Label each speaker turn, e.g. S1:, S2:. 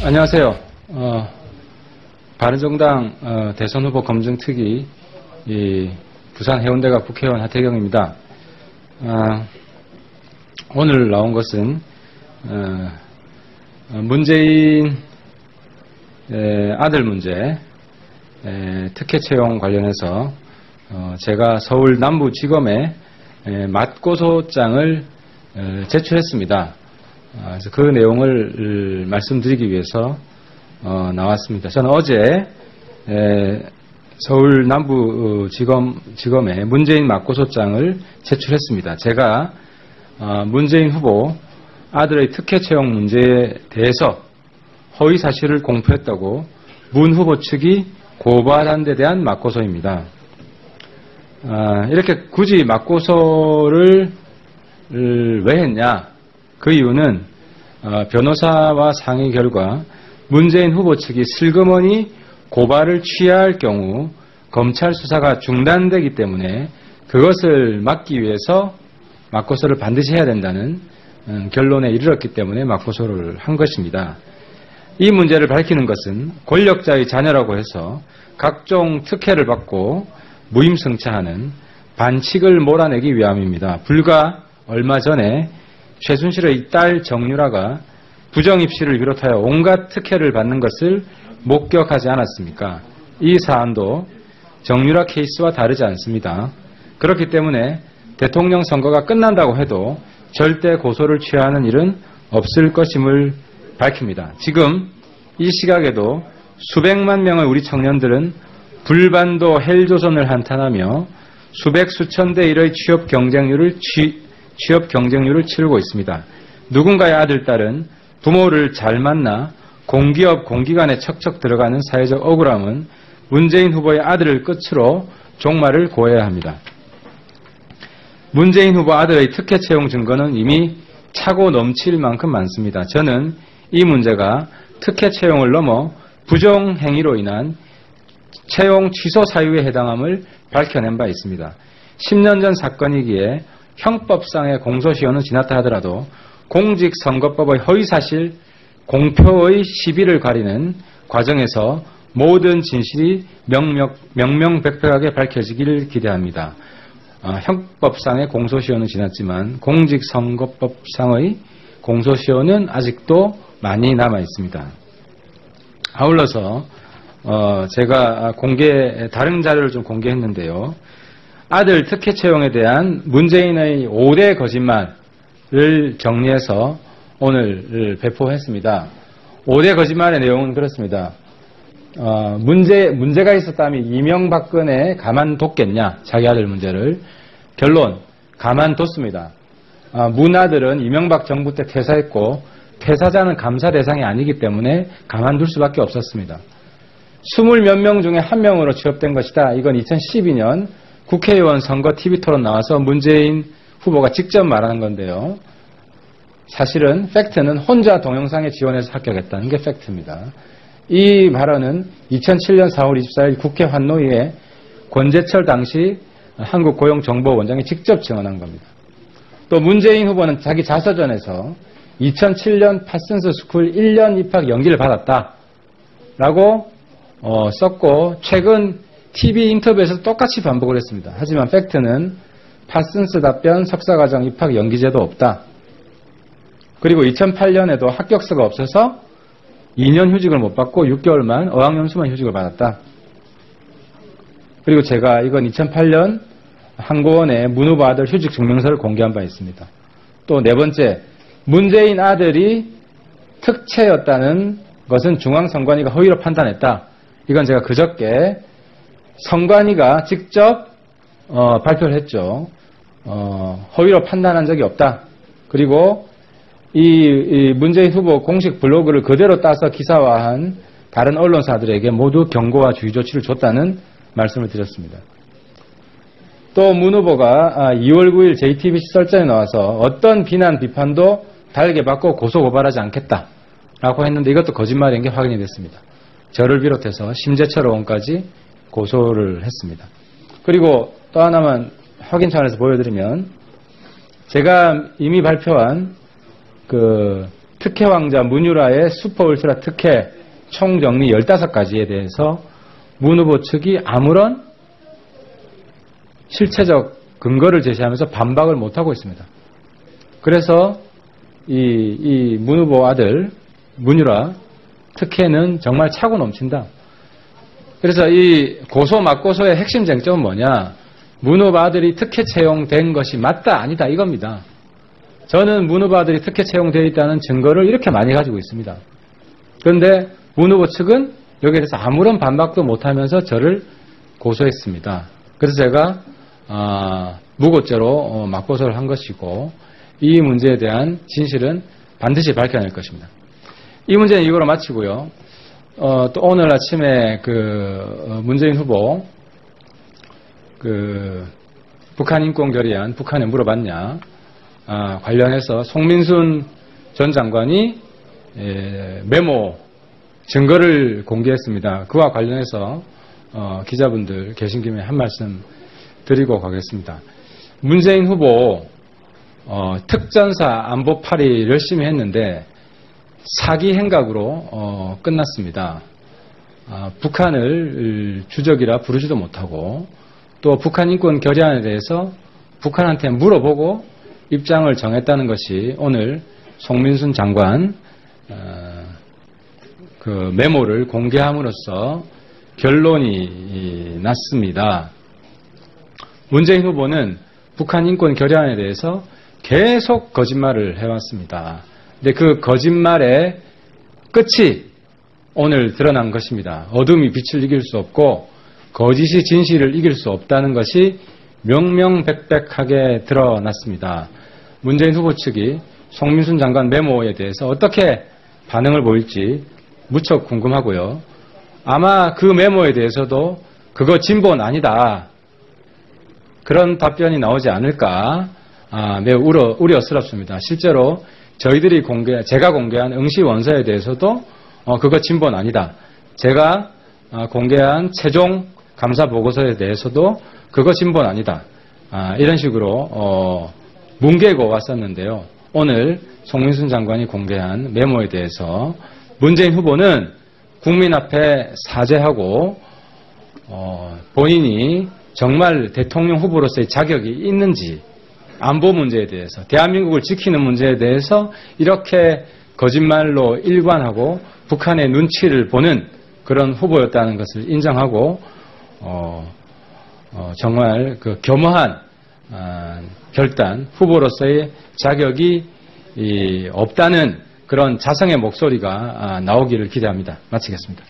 S1: 안녕하세요. 바른정당 대선 후보 검증특위 부산 해운대갑 국회의원 하태경입니다. 오늘 나온 것은 문재인 아들 문제 특혜 채용 관련해서 제가 서울 남부지검에 맞고소장을 제출했습니다. 그래서 그 내용을 말씀드리기 위해서 나왔습니다. 저는 어제 서울 남부지검에 문재인 맞고소장을 제출했습니다. 제가 문재인 후보 아들의 특혜 채용 문제에 대해서 허위 사실을 공표했다고 문 후보 측이 고발한 데 대한 맞고소입니다. 이렇게 굳이 맞고소를 왜 했냐? 그 이유는 변호사와 상의 결과 문재인 후보 측이 슬그머니 고발을 취하할 경우 검찰 수사가 중단되기 때문에 그것을 막기 위해서 맞고소를 반드시 해야 된다는 결론에 이르렀기 때문에 맞고소를 한 것입니다. 이 문제를 밝히는 것은 권력자의 자녀라고 해서 각종 특혜를 받고 무임승차하는 반칙을 몰아내기 위함입니다. 불과 얼마 전에 최순실의 딸 정유라가 부정입시를 비롯하여 온갖 특혜를 받는 것을 목격하지 않았습니까? 이 사안도 정유라 케이스와 다르지 않습니다. 그렇기 때문에 대통령 선거가 끝난다고 해도 절대 고소를 취하는 일은 없을 것임을 밝힙니다. 지금 이 시각에도 수백만 명의 우리 청년들은 불반도 헬조선을 한탄하며 수백 수천 대 1의 취업 경쟁률을 치르고 있습니다. 누군가의 아들, 딸은 부모를 잘 만나 공기업, 공기관에 척척 들어가는 사회적 억울함은 문재인 후보의 아들을 끝으로 종말을 고해야 합니다. 문재인 후보 아들의 특혜 채용 증거는 이미 차고 넘칠 만큼 많습니다. 저는 이 문제가 특혜 채용을 넘어 부정행위로 인한 채용 취소 사유에 해당함을 밝혀낸 바 있습니다. 10년 전 사건이기에 형법상의 공소시효는 지났다 하더라도 공직선거법의 허위사실 공표의 시비를 가리는 과정에서 모든 진실이 명명백백하게 밝혀지기를 기대합니다. 형법상의 공소시효는 지났지만 공직선거법상의 공소시효는 아직도 많이 남아 있습니다. 아울러서 제가 다른 자료를 좀 공개했는데요. 아들 특혜 채용에 대한 문재인의 5대 거짓말을 정리해서 오늘 배포했습니다. 5대 거짓말의 내용은 그렇습니다. 문제가 있었다면 이명박근혜 가만뒀겠냐? 자기 아들 문제를. 결론, 가만뒀습니다. 문 아들은 이명박 정부 때 퇴사했고 퇴사자는 감사 대상이 아니기 때문에 가만둘 수밖에 없었습니다. 20몇 명 중에 1명으로 취업된 것이다. 이건 2012년 국회의원 선거 TV토론 나와서 문재인 후보가 직접 말하는 건데요. 사실은 팩트는 혼자 동영상에 지원해서 합격했다는 게 팩트입니다. 이 발언은 2007년 4월 24일 국회 환노위에 권재철 당시 한국고용정보원장이 직접 증언한 겁니다. 또 문재인 후보는 자기 자서전에서 2007년 파슨스 스쿨 1년 입학 연기를 받았다라고 썼고 최근 TV 인터뷰에서 똑같이 반복을 했습니다. 하지만 팩트는 파슨스 답변 석사과정 입학 연기제도 없다. 그리고 2008년에도 합격서가 없어서 2년 휴직을 못 받고 6개월만 어학연수만 휴직을 받았다. 그리고 제가 이건 2008년 한고원에 문 후보 아들 휴직 증명서를 공개한 바 있습니다. 또 네 번째, 문재인 아들이 특채였다는 것은 중앙선관위가 허위로 판단했다. 이건 제가 그저께 선관위가 직접 발표를 했죠. 허위로 판단한 적이 없다. 그리고 이 문재인 후보 공식 블로그를 그대로 따서 기사화한 다른 언론사들에게 모두 경고와 주의 조치를 줬다는 말씀을 드렸습니다. 또 문 후보가 2월 9일 JTBC 썰전에 나와서 어떤 비난, 비판도 달게 받고 고소 고발하지 않겠다라고 했는데 이것도 거짓말인 게 확인이 됐습니다. 저를 비롯해서 심재철 의원까지 고소를 했습니다. 그리고 또 하나만 확인 차원에서 보여드리면 제가 이미 발표한 그 특혜 왕자 문유라의 슈퍼울트라 특혜 총정리 15가지에 대해서 문 후보 측이 아무런 실체적 근거를 제시하면서 반박을 못하고 있습니다. 그래서 이 문 후보 아들 문유라 특혜는 정말 차고 넘친다. 그래서 이 고소 맞고소의 핵심 쟁점은 뭐냐? 문 후보 아들이 특혜 채용된 것이 맞다 아니다 이겁니다. 저는 문 후보 아들이 특혜 채용되어 있다는 증거를 이렇게 많이 가지고 있습니다. 그런데 문 후보 측은 여기에 대해서 아무런 반박도 못하면서 저를 고소했습니다. 그래서 제가 무고죄로 맞고소를 한 것이고 이 문제에 대한 진실은 반드시 밝혀낼 것입니다. 이 문제는 이거로 마치고요. 또 오늘 아침에 문재인 후보 북한 인권 결의안 북한에 물어봤냐 관련해서 송민순 전 장관이 메모 증거를 공개했습니다. 그와 관련해서 기자분들 계신 김에 한 말씀 드리고 가겠습니다. 문재인 후보 특전사 안보 파리 열심히 했는데 사기 행각으로 끝났습니다. 북한을 주적이라 부르지도 못하고 또 북한 인권 결의안에 대해서 북한한테 물어보고 입장을 정했다는 것이 오늘 송민순 장관 메모를 공개함으로써 결론이 났습니다. 문재인 후보는 북한 인권 결의안에 대해서 계속 거짓말을 해왔습니다. 근데 그 거짓말의 끝이 오늘 드러난 것입니다. 어둠이 빛을 이길 수 없고 거짓이 진실을 이길 수 없다는 것이 명명백백하게 드러났습니다. 문재인 후보 측이 송민순 장관 메모에 대해서 어떻게 반응을 보일지 무척 궁금하고요. 아마 그 메모에 대해서도 그거 진보는 아니다. 그런 답변이 나오지 않을까 매우 우려스럽습니다. 실제로 저희들이 제가 공개한 응시 원서에 대해서도 그거 진보는 아니다. 제가 공개한 최종 감사 보고서에 대해서도 그거 진보는 아니다. 이런 식으로 뭉개고 왔었는데요. 오늘 송민순 장관이 공개한 메모에 대해서 문재인 후보는 국민 앞에 사죄하고 본인이 정말 대통령 후보로서의 자격이 있는지 안보 문제에 대해서 대한민국을 지키는 문제에 대해서 이렇게 거짓말로 일관하고 북한의 눈치를 보는 그런 후보였다는 것을 인정하고 정말 겸허한 결단 후보로서의 자격이 없다는 그런 자성의 목소리가 나오기를 기대합니다. 마치겠습니다.